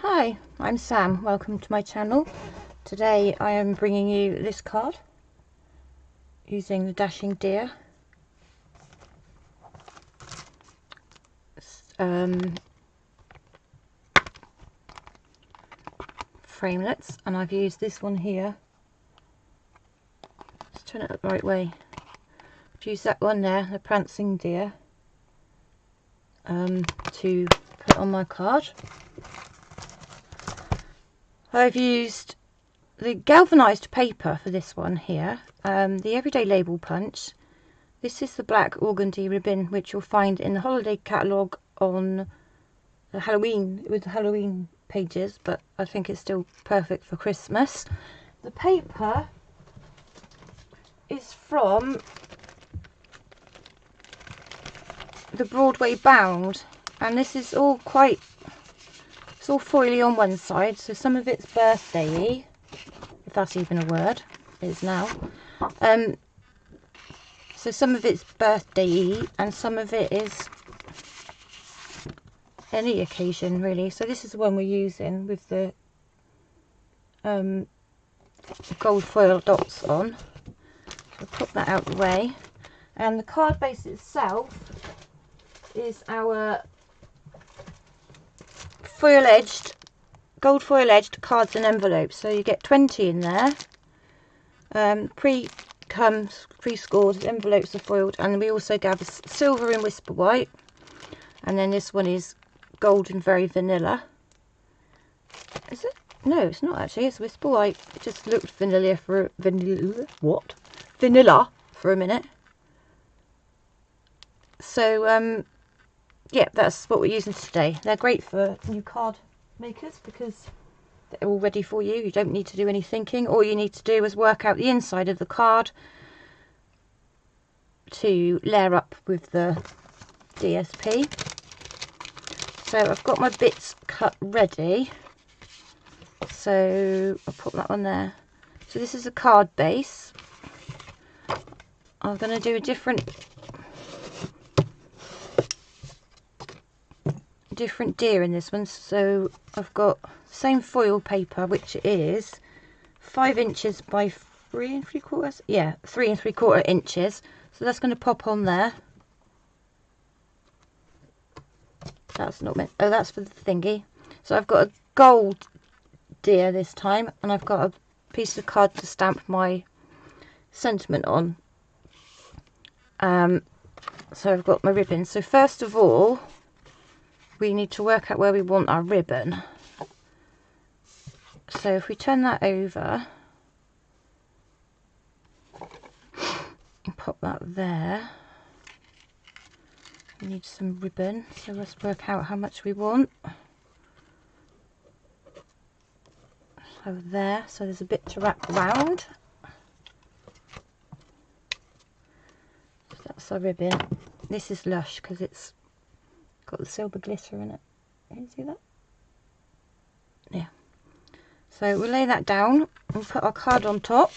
Hi, I'm Sam. Welcome to my channel. Today I am bringing you this card using the Dashing Deer framelets, and I've used this one here. Let's turn it the right way. I've used that one there, the Prancing Deer, to put on my card. I've used the galvanised paper for this one here, the Everyday Label Punch. This is the black organdy ribbon which you'll find in the holiday catalogue on the Halloween, with the Halloween pages, but I think it's still perfect for Christmas. The paper is from the Broadway Bound, and this is all quite, it's all foily on one side, so some of it's birthday-y, if that's even a word. It is now. So some of it's birthday-y and some of it is any occasion really. So this is the one we're using with the gold foil dots on. So put that out the way. And the card base itself is our gold foil edged cards and envelopes. So you get 20 in there. Pre-scored envelopes are foiled, and we also have silver and whisper white, and then this one is gold and very vanilla. Is it? No, it's not actually. It's whisper white. It just looked vanilla for vanilla for a minute. So yeah, that's what we're using today. They're great for new card makers because they're all ready for you. You don't need to do any thinking. All you need to do is work out the inside of the card to layer up with the DSP. So I've got my bits cut ready, so I'll put that on there. So this is a card base. I'm going to do a different deer in this one. So I've got the same foil paper, which is 5 inches by 3 3/4. Yeah, 3 3/4 inches. So that's going to pop on there. That's not meant. Oh, that's for the thingy. So I've got a gold deer this time, and I've got a piece of card to stamp my sentiment on. So I've got my ribbon. So first of all, we need to work out where we want our ribbon. So if we turn that over and pop that there, we need some ribbon. So let's work out how much we want. So there, so there's a bit to wrap around. So that's our ribbon. This is lush because it's got the silver glitter in it. Can you see that? Yeah. So we'll lay that down and put our card on top.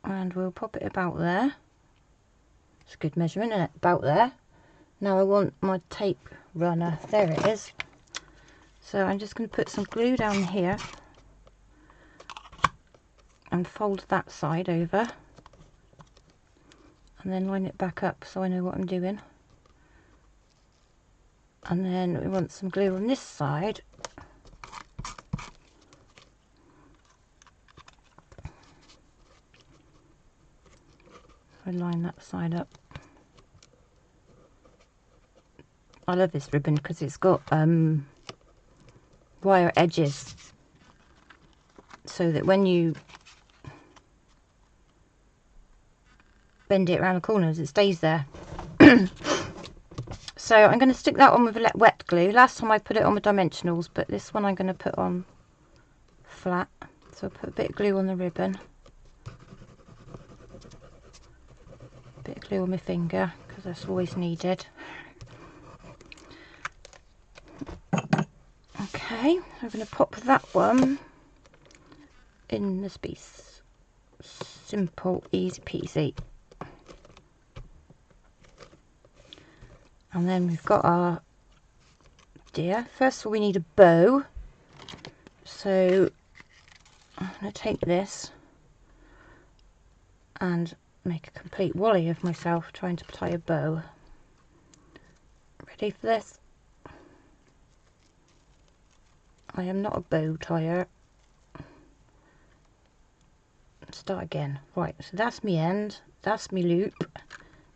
And we'll pop it about there. It's a good measurement, isn't it? About there. Now I want my tape runner. There it is. So I'm just going to put some glue down here and fold that side over, and then line it back up so I know what I'm doing. And then we want some glue on this side. I line that side up. I love this ribbon because it's got wire edges, so that when you bend it around the corners, it stays there. So I'm going to stick that on with wet glue. Last time I put it on with dimensionals, but this one I'm going to put on flat. So I'll put a bit of glue on the ribbon. A bit of glue on my finger because that's always needed. Okay, I'm going to pop that one in the space. Simple, easy peasy. And then we've got our deer. First of all, we need a bow. So I'm going to take this and make a complete wally of myself trying to tie a bow. Ready for this? I am not a bow tyer. Start again. Right, so that's me end, that's me loop,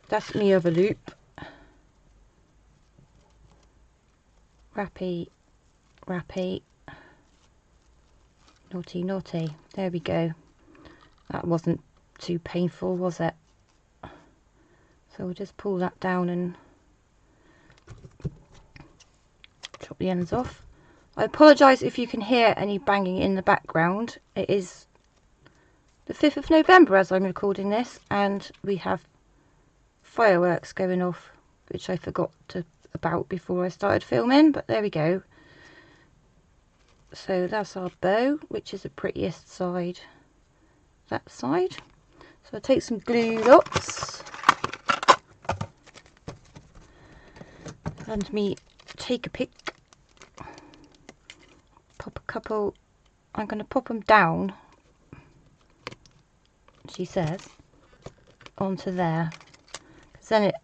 that's me other loop. Rappy, rappy, naughty, naughty. There we go. That wasn't too painful, was it? So we'll just pull that down and chop the ends off. I apologise if you can hear any banging in the background. It is the 5th of November as I'm recording this, and we have fireworks going off, which I forgot about before I started filming, but there we go. So that's our bow, which is the prettiest side, that side. So I'll take some glue dots and me take a pick, pop a couple. I'm going to pop them down, she says, onto there, because then it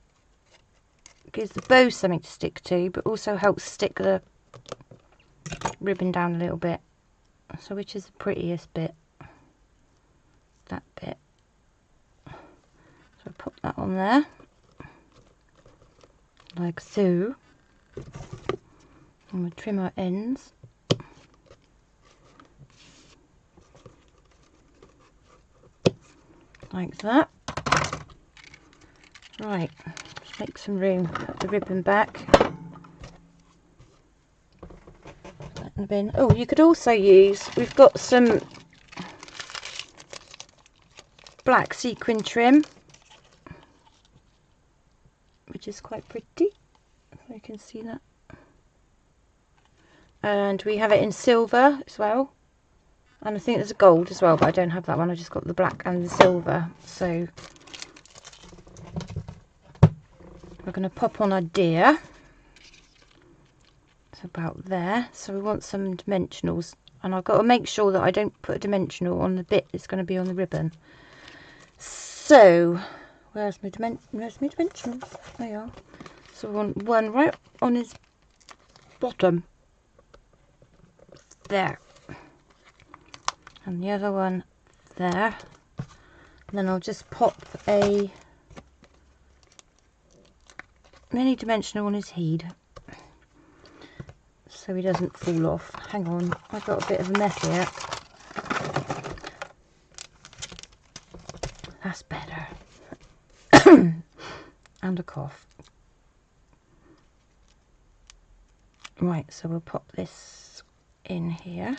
gives the bow something to stick to, but also helps stick the ribbon down a little bit. So which is the prettiest bit? That bit. So I pop that on there, like so. I'm going to trim our ends. Like that. Right, just make some room, put the ribbon back. That in the bin. Oh, you could also use, we've got some black sequin trim, which is quite pretty, if you can see that. And we have it in silver as well. And I think there's a gold as well, but I don't have that one. I just got the black and the silver. So we're going to pop on our deer. It's about there. So we want some dimensionals. And I've got to make sure that I don't put a dimensional on the bit that's going to be on the ribbon. So, where's my dimensionals? There you are. So we want one right on his bottom. There. And the other one there. And then I'll just pop a mini dimensional on his head so he doesn't fall off. Hang on, I've got a bit of a mess here. That's better. And a cough. Right, so we'll pop this in here.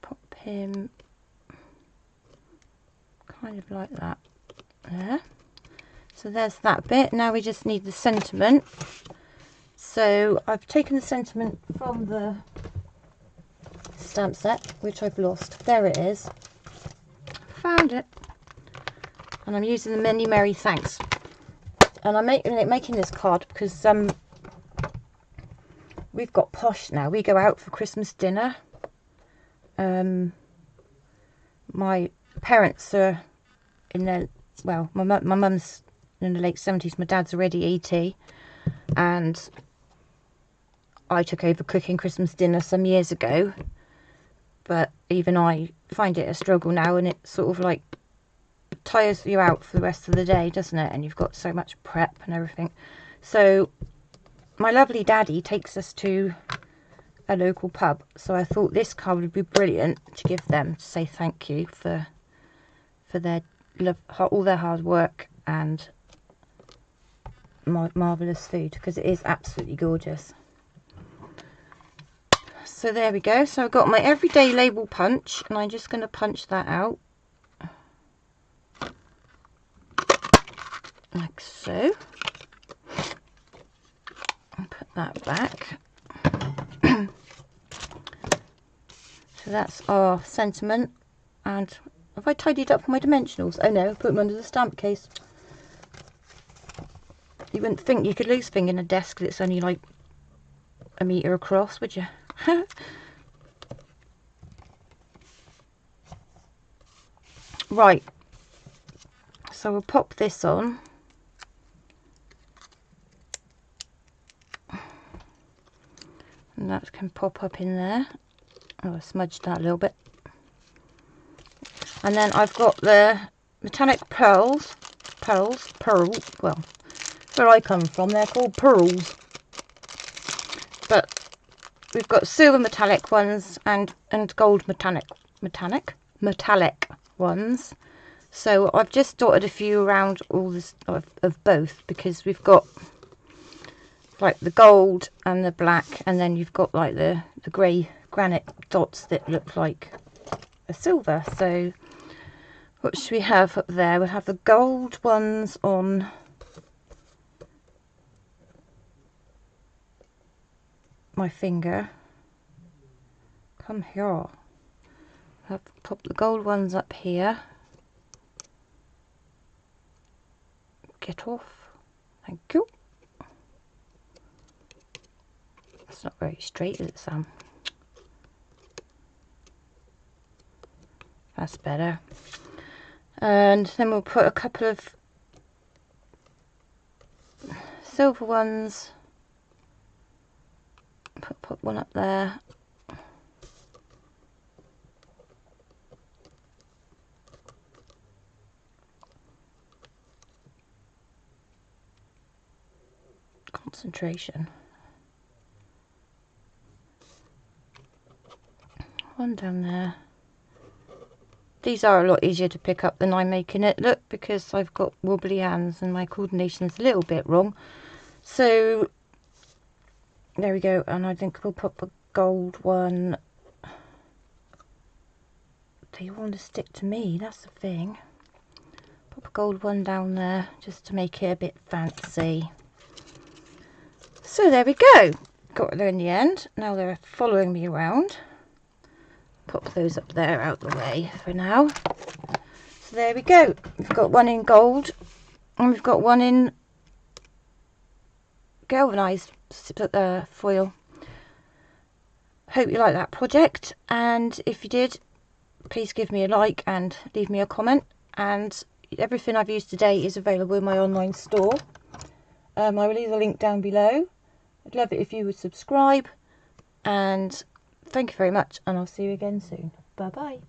Pop him kind of like that there. So there's that bit. Now we just need the sentiment. So I've taken the sentiment from the stamp set, which I've lost. There it is. Found it. And I'm using the Many Merry Thanks. And I'm making this card because we've got posh now. We go out for Christmas dinner. My parents are in their, well, my mum's in the late 70s. My dad's already 80. And I took over cooking Christmas dinner some years ago. But even I find it a struggle now, and it sort of like tires you out for the rest of the day, doesn't it? And you've got so much prep and everything. So my lovely daddy takes us to a local pub, so I thought this card would be brilliant to give them, to say thank you for their love, all their hard work and marvellous food, because it is absolutely gorgeous. So there we go. So I've got my everyday label punch, and I'm just going to punch that out like so. And put that back. So that's our sentiment, and Have I tidied up my dimensionals? Oh no, put them under the stamp case. You wouldn't think you could lose things in a desk that's only like a metre across, would you? Right, so we'll pop this on. And that can pop up in there. Oh, I smudged that a little bit. And then I've got the metallic pearls, well, where I come from, they're called pearls. But we've got silver metallic ones and gold metallic ones. So I've just dotted a few around all this of both, because we've got like the gold and the black, and then you've got like the grey granite dots that look like a silver. So what should we have up there? We'll have the gold ones on my finger. Come here. I'll pop the gold ones up here. Get off. Thank you. It's not very straight, is it, Sam? That's better. And then we'll put a couple of silver ones. Put one up there. Concentration. One down there. These are a lot easier to pick up than I'm making it look, because I've got wobbly hands and my coordination's a little bit wrong. So there we go, and I think we'll put a gold one. They want to stick to me, that's the thing. Pop a gold one down there just to make it a bit fancy. So there we go, got there in the end. Now they're following me around. Pop those up there out the way for now. So there we go, we've got one in gold and we've got one in galvanised foil. Hope you like that project, and if you did, please give me a like and leave me a comment. And everything I've used today is available in my online store. I will leave the link down below. I'd love it if you would subscribe, and thank you very much, and I'll see you again soon. Bye bye.